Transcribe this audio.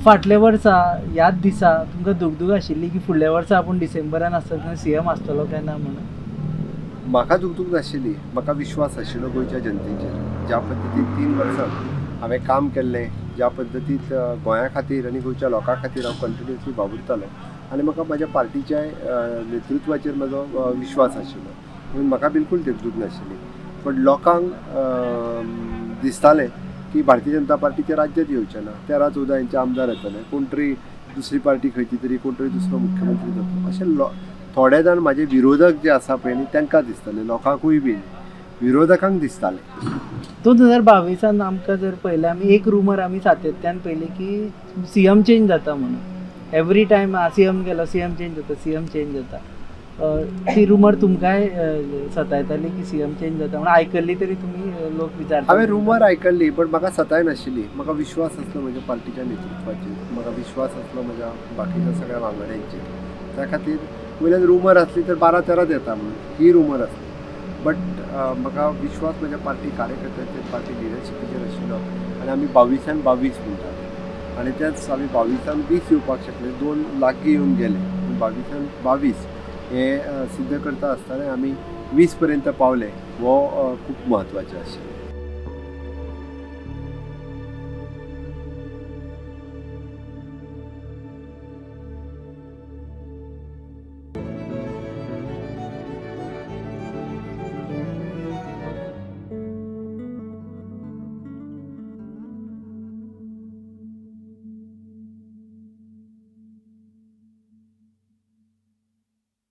फाटल्या वर्सा ह्याच दिसा तुमकां दुगदूग आशिल्ली की फुडल्या वर्सा आपूण डिसेंबरान आसतना सीएम आसतलो काय ना म्हणून? म्हाका दुगदूग नाशिल्ली, म्हाका विश्वास आशिल्लो गोंयच्या जनतेचेर. ज्या पद्दतीन 3 वर्सां हांवें काम केल्लें, ज्या पद्दतीन गोंया खातीर आनी गोंयच्या लोकां खातीर हांव कंटिन्युअसली वावुरतालो आनी म्हाका म्हाज्या पार्टीच्या नेतृत्वाचेर म्हजो विश्वास आशिल्लो, म्हणून म्हाका बिलकूल दुगदूग नाशिल्ली. पण लोकांक दिसतालें की भारतीय जनता पार्टीचें राज्यात येवचें ना, 13-14 इंचे आमदार येतले, कोण तरी दुसरी पार्टी खंयची तरी, कोण तरी दुसरो मुख्यमंत्री जातलो, अशें थोडे जाण म्हाजे विरोधक जे आसा पळय न्ही तांकां दिसतालें, लोकांकूय बीन विरोधकांक दिसतालें. 2022 आमकां जर पळयलें आमी एक रुमर आमी सातत्यान पयली की सीएम चेंज जाता म्हणून. एवरी टायम सीएम गेलो सीएम चेंज जाता, सीएम चेंज जाता. ती रुमर तुमकांय सतायताली की सीएम चेंज जाता म्हणून आयकल्ली तरी तुमी लोक विचारता? हांवें रुमर आयकल्ली, पण म्हाका सताय नाशिल्ली. म्हाका विश्वास आसलो म्हज्या पार्टीच्या नेतृत्वाचेर, म्हाका विश्वास आसलो म्हज्या बाकीच्या सगळ्या वांगड्यांचेर. त्या खातीर वयल्यान रुमर आसली तर 12-13 येता म्हणून ही रुमर आसली. बट म्हाका विश्वास म्हज्या पार्टी कार्यकर्त्यांचेर, पार्टी लिडरशिपीचेर आशिल्लो आनी आमी 22 म्हणटाले आनी तेच आमी 22 20 येवपाक शकले. 2 लागीं येवन गेले, 22 हे सिद्ध करता आसतना आमी 20 पर्यंत पावले. हो खूब म्हत्वाचें आशिल्लें.